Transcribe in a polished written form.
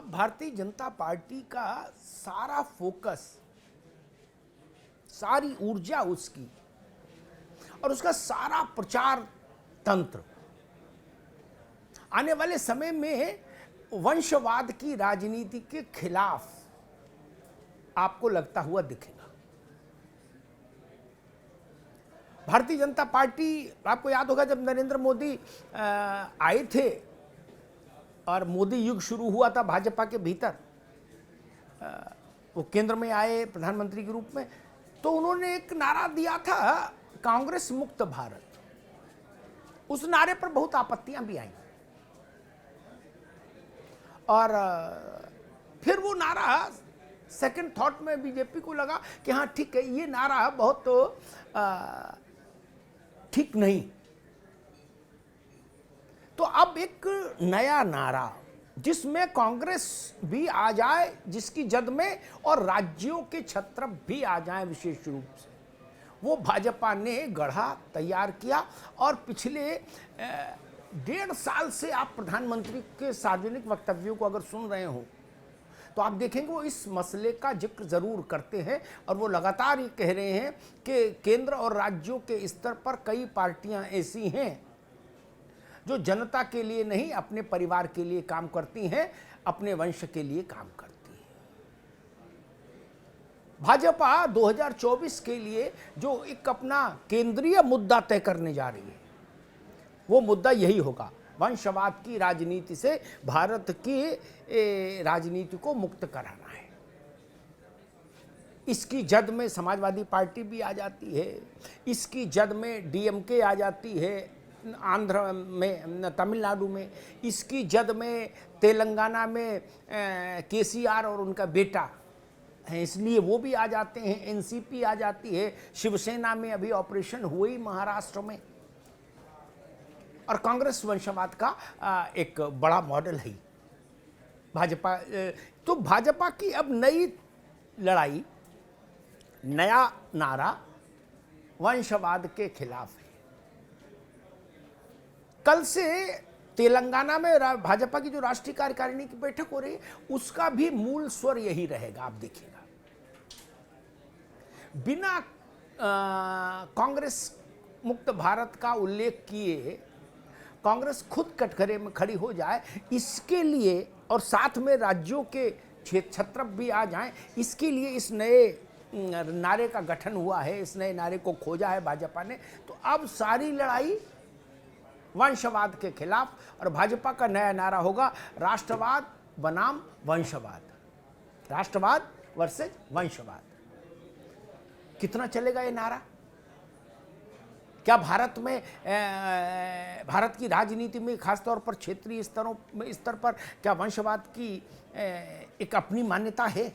अब भारतीय जनता पार्टी का सारा फोकस, सारी ऊर्जा उसकी और उसका सारा प्रचार तंत्र आने वाले समय में वंशवाद की राजनीति के खिलाफ आपको लगता हुआ दिखेगा। भारतीय जनता पार्टी, आपको याद होगा जब नरेंद्र मोदी आए थे और मोदी युग शुरू हुआ था भाजपा के भीतर, वो केंद्र में आए प्रधानमंत्री के रूप में, तो उन्होंने एक नारा दिया था कांग्रेस मुक्त भारत। उस नारे पर बहुत आपत्तियां भी आई और फिर वो नारा सेकंड थॉट में बीजेपी को लगा कि हाँ ठीक है, ये नारा बहुत ठीक नहीं। तो अब एक नया नारा जिसमें कांग्रेस भी आ जाए, जिसकी जद में, और राज्यों के छत्रप भी आ जाए विशेष रूप से, वो भाजपा ने गढ़ा, तैयार किया। और पिछले 1.5 साल से आप प्रधानमंत्री के सार्वजनिक वक्तव्यों को अगर सुन रहे हो तो आप देखेंगे वो इस मसले का जिक्र जरूर करते हैं और वो लगातार ये कह रहे हैं कि केंद्र और राज्यों के स्तर पर कई पार्टियां ऐसी हैं जो जनता के लिए नहीं, अपने परिवार के लिए काम करती हैं, अपने वंश के लिए काम करती हैं। भाजपा 2024 के लिए जो एक अपना केंद्रीय मुद्दा तय करने जा रही है, वो मुद्दा यही होगा, वंशवाद की राजनीति से भारत की राजनीति को मुक्त कराना है। इसकी जद में समाजवादी पार्टी भी आ जाती है, इसकी जद में डीएमके आ जाती है आंध्र में, तमिलनाडु में, इसकी जद में तेलंगाना में केसीआर और उनका बेटा है, इसलिए वो भी आ जाते हैं, एनसीपी आ जाती है, शिवसेना में अभी ऑपरेशन हुई महाराष्ट्र में। और कांग्रेस वंशवाद का एक बड़ा मॉडल है भाजपा। तो भाजपा की अब नई लड़ाई, नया नारा वंशवाद के खिलाफ है। कल से तेलंगाना में भाजपा की जो राष्ट्रीय कार्यकारिणी की बैठक हो रही है, उसका भी मूल स्वर यही रहेगा। आप देखिएगा, बिना कांग्रेस मुक्त भारत का उल्लेख किए कांग्रेस खुद कटघरे में खड़ी हो जाए, इसके लिए, और साथ में राज्यों के छत्रप भी आ जाएं, इसके लिए इस नए नारे का गठन हुआ है, इस नए नारे को खोजा है भाजपा ने। तो अब सारी लड़ाई वंशवाद के खिलाफ, और भाजपा का नया नारा होगा राष्ट्रवाद बनाम वंशवाद, राष्ट्रवाद वर्सेस वंशवाद। कितना चलेगा ये नारा? क्या भारत में, भारत की राजनीति में, खासतौर पर क्षेत्रीय स्तर पर क्या वंशवाद की एक अपनी मान्यता है?